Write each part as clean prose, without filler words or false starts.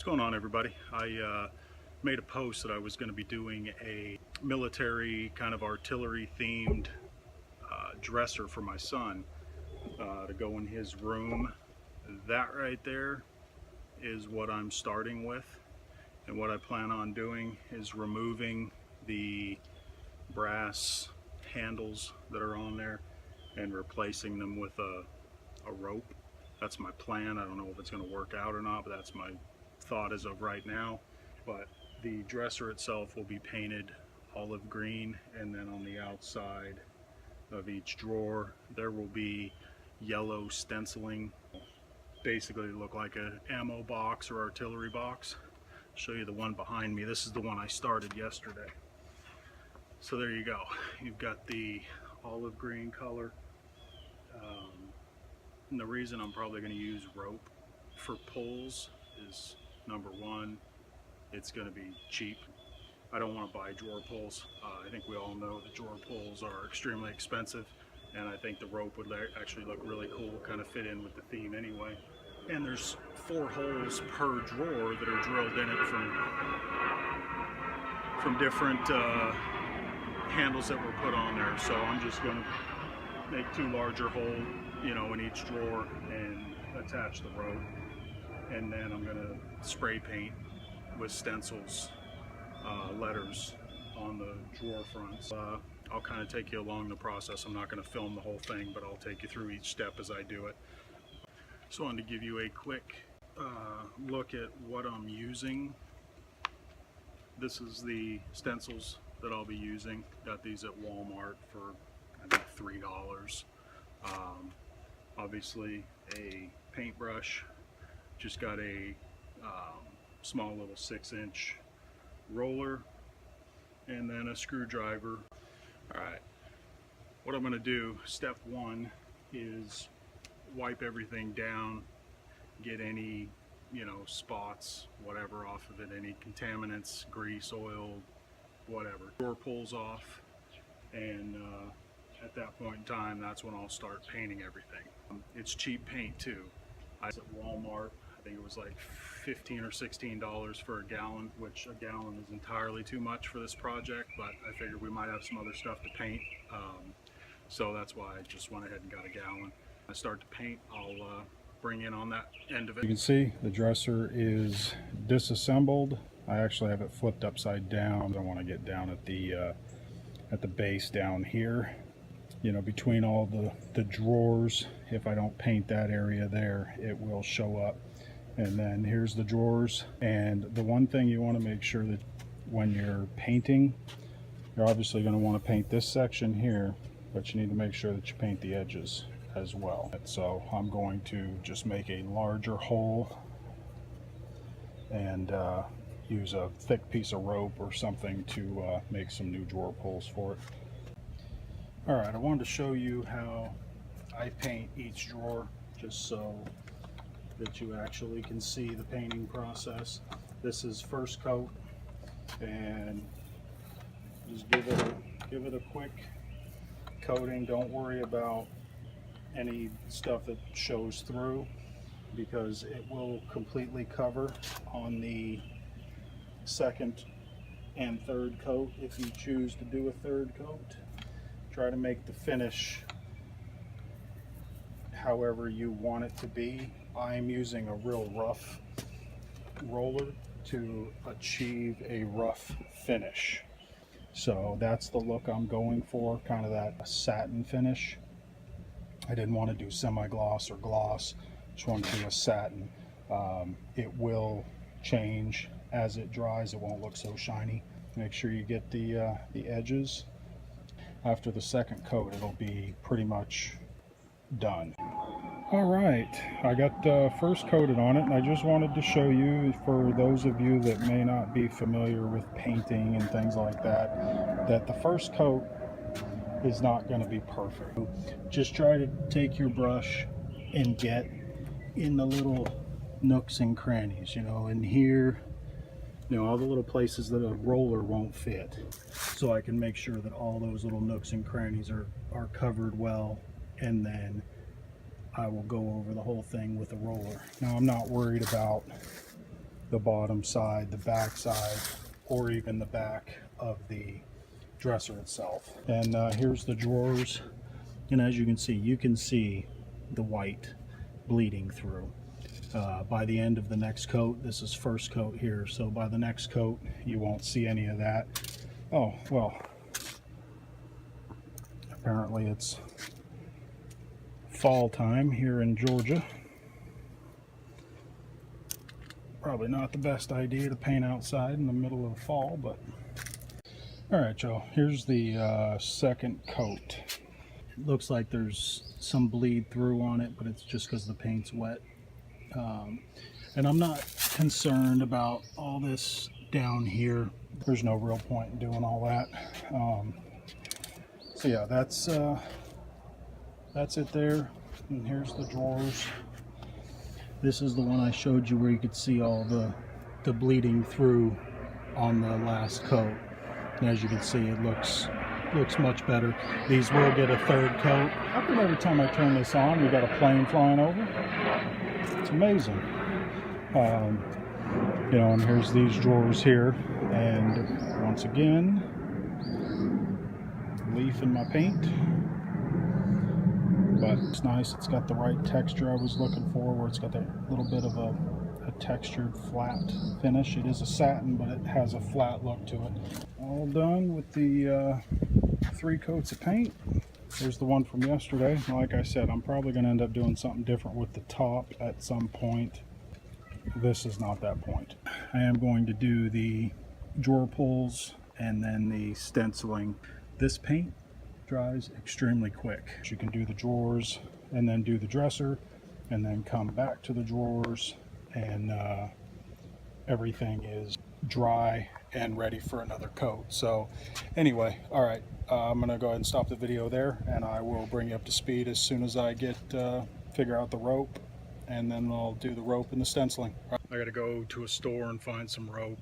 What's going on, everybody? I made a post that I was going to be doing a military kind of artillery themed dresser for my son to go in his room. That right there is what I'm starting with, and what I plan on doing is removing the brass handles that are on there and replacing them with a rope. That's my plan. I don't know if it's going to work out or not, but that's my thought as of right now. But the dresser itself will be painted olive green, and then on the outside of each drawer there will be yellow stenciling. Basically look like a ammo box or artillery box. I'll show you the one behind me. This is the one I started yesterday. So there you go. You've got the olive green color. And the reason I'm probably going to use rope for pulls is, number one, it's going to be cheap. I don't want to buy drawer pulls. I think we all know that drawer pulls are extremely expensive, and I think the rope would actually look really cool, kind of fit in with the theme anyway. And there's 4 holes per drawer that are drilled in it from different handles that were put on there. So I'm just going to make 2 larger holes, in each drawer and attach the rope. And then I'm going to spray paint with stencils letters on the drawer fronts. I'll kind of take you along the process. I'm not going to film the whole thing, but I'll take you through each step as I do it. So I wanted to give you a quick look at what I'm using. This is the stencils that I'll be using. Got these at Walmart for I think $3. Obviously a paintbrush. Just got a small little 6-inch roller, and then a screwdriver. Alright, what I'm going to do, step 1 is wipe everything down, get any spots, whatever, off of it, any contaminants, grease, oil, whatever. Drawer pulls off, and at that point in time, that's when I'll start painting everything. It's cheap paint too. I was at Walmart, I think it was like $15 or $16 for a gallon, which a gallon is entirely too much for this project, but I figured we might have some other stuff to paint, so that's why I just went ahead and got a gallon. When I start to paint, I'll bring in on that end of it. You can see the dresser is disassembled. I actually have it flipped upside down. I want to get down at the base down here. Between all the drawers, if I don't paint that area there, it will show up. And then here's the drawers. And the one thing you want to make sure that when you're painting, you're obviously going to want to paint this section here, but you need to make sure that you paint the edges as well. So I'm going to just make a larger hole and use a thick piece of rope or something to make some new drawer pulls for it. Alright, I wanted to show you how I paint each drawer, just so that you actually can see the painting process. This is first coat, and just give it a quick coating. Don't worry about any stuff that shows through, because it will completely cover on the second and third coat if you choose to do a third coat. Try to make the finish however you want it to be. I'm using a real rough roller to achieve a rough finish. So that's the look I'm going for, kind of that satin finish. I didn't want to do semi-gloss or gloss, just wanted to do a satin. It will change as it dries, it won't look so shiny. Make sure you get the edges. After the second coat, it'll be pretty much done. Alright, I got first coated on it, and I just wanted to show you, for those of you that may not be familiar with painting and things like that, that the first coat is not going to be perfect. Just try to take your brush and get in the little nooks and crannies, in here, all the little places that a roller won't fit, so I can make sure that all those little nooks and crannies are covered well, and then I will go over the whole thing with a roller. Now I'm not worried about the bottom side, the back side, or even the back of the dresser itself. And here's the drawers, and as you can see the white bleeding through. By the end of the next coat, this is first coat here, so by the next coat you won't see any of that. Oh well, apparently it's fall time here in Georgia. Probably not the best idea to paint outside in the middle of fall, but alright y'all, here's the second coat. It looks like there's some bleed through on it, but it's just because the paint's wet. And I'm not concerned about all this down here. There's no real point in doing all that. So yeah, that's it there. And here's the drawers. This is the one I showed you where you could see all the bleeding through on the last coat. And as you can see, it looks much better. These will get a third coat. How come every time I turn this on, we got a plane flying over? It's amazing. You know, and here's these drawers here. And once again, leaf in my paint. But it's nice. It's got the right texture I was looking for, where it's got that little bit of a textured flat finish. It is a satin, but it has a flat look to it. All done with the 3 coats of paint. Here's the one from yesterday. Like I said, I'm probably going to end up doing something different with the top at some point. This is not that point. I am going to do the drawer pulls and then the stenciling. This paint dries extremely quick. You can do the drawers and then do the dresser and then come back to the drawers, and everything is dry and ready for another coat. So anyway, all right, I'm gonna go ahead and stop the video there, and I will bring you up to speed as soon as I get figure out the rope, and then I'll do the rope and the stenciling. I gotta go to a store and find some rope,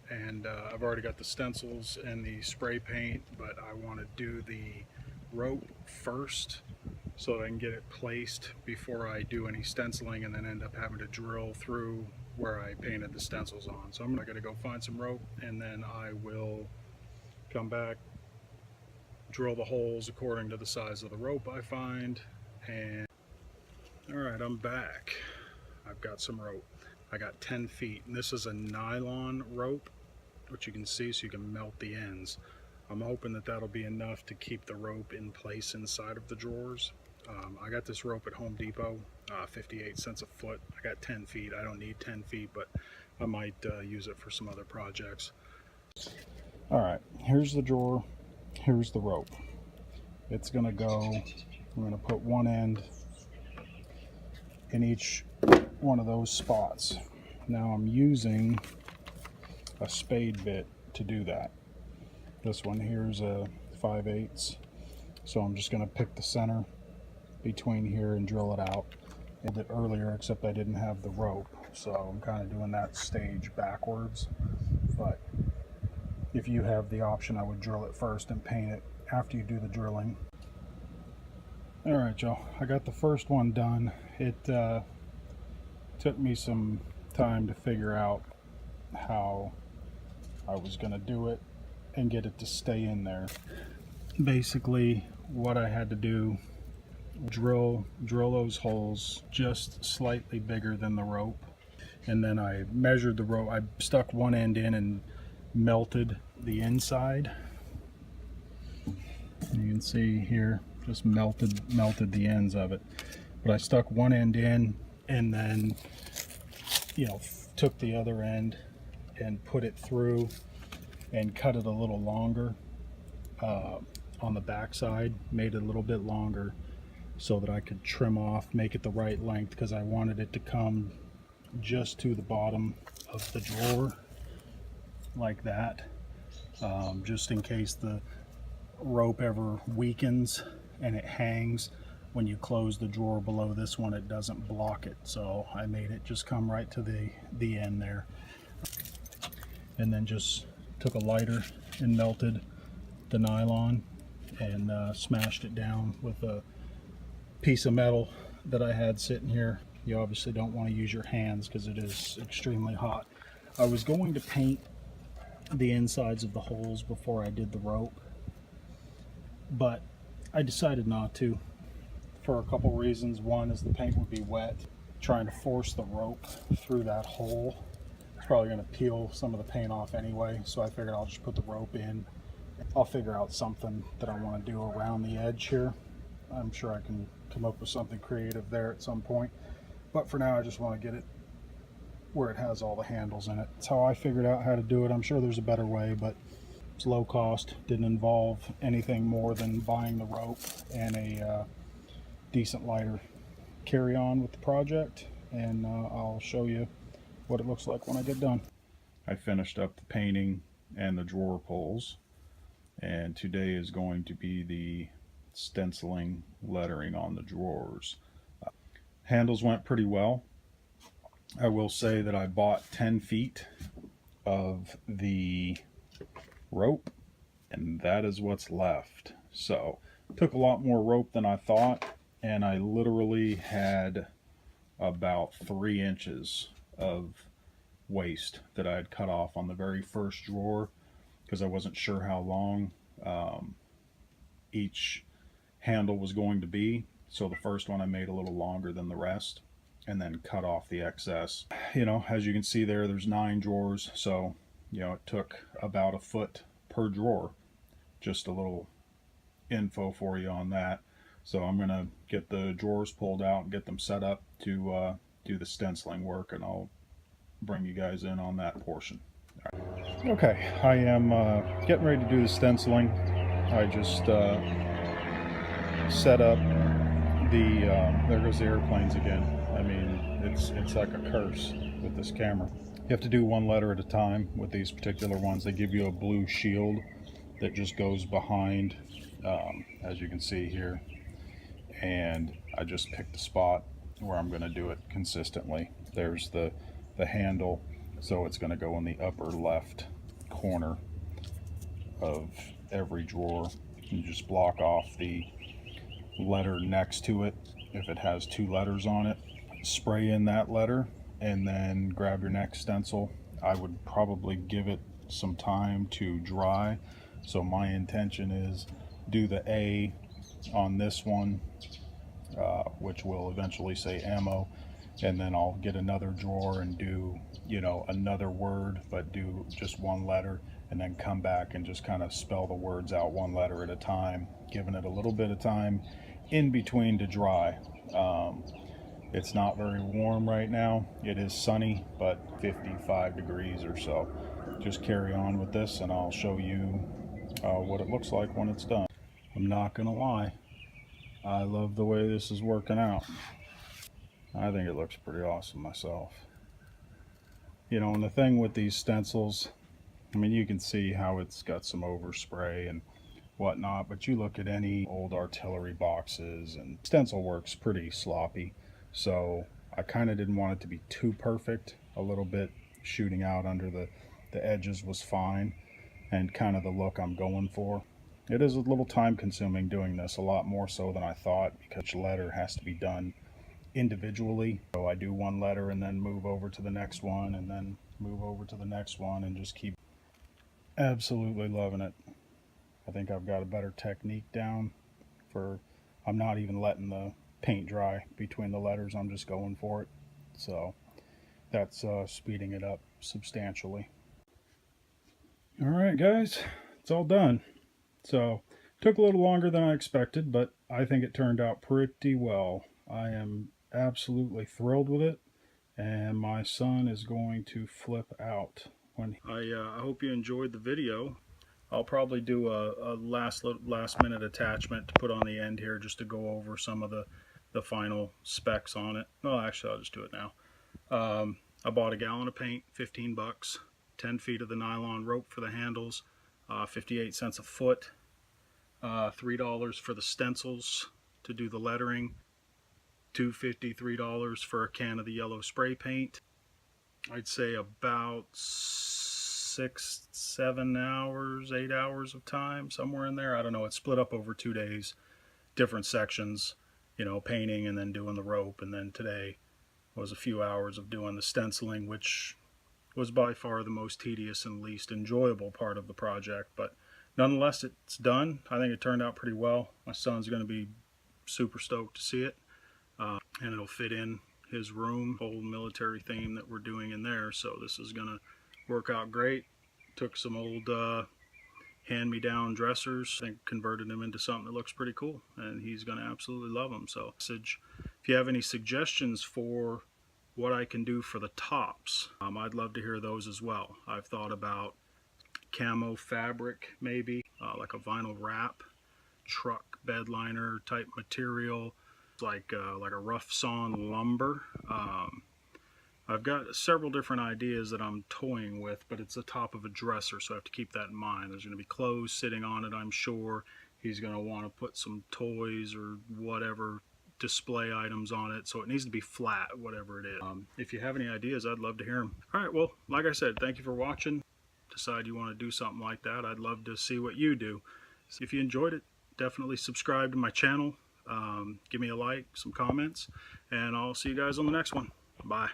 and I've already got the stencils and the spray paint, but I want to do the rope first so that I can get it placed before I do any stenciling, and then end up having to drill through where I painted the stencils on. So I'm gonna go find some rope, and then I will come back, drill the holes according to the size of the rope I find. And alright, I'm back. I've got some rope. I got 10 feet, and this is a nylon rope, which you can see, so you can melt the ends. I'm hoping that that'll be enough to keep the rope in place inside of the drawers. I got this rope at Home Depot, 58 cents a foot. I got 10 feet. I don't need 10 feet, but I might use it for some other projects. Alright, here's the drawer, here's the rope. It's gonna go, I'm gonna put one end in each one of those spots. Now I'm using a spade bit to do that. This one here is a 5/8, so I'm just going to pick the center between here and drill it out. I did it earlier, except I didn't have the rope, so I'm kind of doing that stage backwards. But if you have the option, I would drill it first and paint it after you do the drilling. Alright y'all, I got the first one done. It took me some time to figure out how I was going to do it and get it to stay in there. Basically what I had to do, drill those holes just slightly bigger than the rope, and then I measured the rope. I stuck one end in and melted the inside. You can see here, just melted the ends of it. But I stuck one end in, and then, you know, took the other end and put it through and cut it a little longer on the back side, made it a little bit longer so that I could trim off, make it the right length, because I wanted it to come just to the bottom of the drawer like that, just in case the rope ever weakens and it hangs. When you close the drawer below this one, it doesn't block it, so I made it just come right to the end there. And then just took a lighter and melted the nylon and smashed it down with a piece of metal that I had sitting here. You obviously don't want to use your hands because it is extremely hot. I was going to paint the insides of the holes before I did the rope, but I decided not to for a couple reasons. One is the paint would be wet. Trying to force the rope through that hole, it's probably going to peel some of the paint off anyway, so I figured I'll just put the rope in. I'll figure out something that I want to do around the edge here. I'm sure I can come up with something creative there at some point, but for now I just want to get it where it has all the handles in it. That's how I figured out how to do it. I'm sure there's a better way, but it's low cost, didn't involve anything more than buying the rope and a decent lighter. Carry on with the project, and I'll show you what it looks like when I get done. I finished up the painting and the drawer pulls, and today is going to be the stenciling lettering on the drawers. Handles went pretty well. I will say that I bought 10 feet of the rope, and that is what's left. So took a lot more rope than I thought, and I literally had about 3 inches of waste that I had cut off on the very first drawer because I wasn't sure how long each handle was going to be. So the first one I made a little longer than the rest and then cut off the excess. You know, as you can see there, there's 9 drawers, so you know, it took about a foot per drawer. Just a little info for you on that. So I'm going to get the drawers pulled out and get them set up to do the stenciling work, and I'll bring you guys in on that portion. Okay, I am getting ready to do the stenciling. I just set up the, there goes the airplanes again. I mean, it's like a curse with this camera. You have to do one letter at a time with these particular ones. They give you a blue shield that just goes behind, as you can see here. And I just picked the spot where I'm going to do it consistently. There's the handle, so it's going to go in the upper left corner of every drawer. You just block off the letter next to it if it has 2 letters on it. Spray in that letter and then grab your next stencil. I would probably give it some time to dry, so my intention is do the A on this one, which will eventually say ammo, and then I'll get another drawer and do, you know, another word, but do just 1 letter, and then come back and just kind of spell the words out 1 letter at a time, giving it a little bit of time in between to dry. It's not very warm right now. It is sunny, but 55 degrees or so. Just carry on with this and I'll show you what it looks like when it's done. I'm not gonna lie, I love the way this is working out. I think it looks pretty awesome myself. You know, and the thing with these stencils, I mean, you can see how it's got some overspray and whatnot, but you look at any old artillery boxes and stencil work's pretty sloppy. So I kind of didn't want it to be too perfect. A little bit shooting out under the edges was fine, and kind of the look I'm going for. It is a little time consuming doing this, a lot more so than I thought, because each letter has to be done individually. So I do 1 letter and then move over to the next one and then move over to the next one and just keep absolutely loving it. I think I've got a better technique down for, I'm not even letting the paint dry between the letters, I'm just going for it. So that's speeding it up substantially. Alright guys, it's all done. So took a little longer than I expected, but I think it turned out pretty well. I am absolutely thrilled with it, and my son is going to flip out when I hope you enjoyed the video. I'll probably do a last minute attachment to put on the end here, just to go over some of the final specs on it. Well, actually I'll just do it now. I bought a gallon of paint, 15 bucks, 10 feet of the nylon rope for the handles, 58 cents a foot, $3 for the stencils to do the lettering, $2.53 for a can of the yellow spray paint. I'd say about 6, 7 hours, 8 hours of time, somewhere in there. I don't know. It's split up over 2 days, different sections, you know, painting and then doing the rope. And then today was a few hours of doing the stenciling, which was by far the most tedious and least enjoyable part of the project, but nonetheless it's done. I think it turned out pretty well. My son's going to be super stoked to see it, and it'll fit in his room, whole military theme that we're doing in there, so this is going to work out great. Took some old hand-me-down dressers and converted them into something that looks pretty cool, and he's going to absolutely love them. So if you have any suggestions for what I can do for the tops, I'd love to hear those as well. I've thought about camo fabric, maybe like a vinyl wrap, truck bed liner type material, like a rough sawn lumber. I've got several different ideas that I'm toying with, but it's the top of a dresser, so I have to keep that in mind. There's going to be clothes sitting on it, I'm sure. He's going to want to put some toys or whatever display items on it, so it needs to be flat, whatever it is. If you have any ideas, I'd love to hear them. All right, well, like I said, thank you for watching. Decide you want to do something like that, I'd love to see what you do. So if you enjoyed it, definitely subscribe to my channel. Give me a like, some comments, and I'll see you guys on the next one. Bye.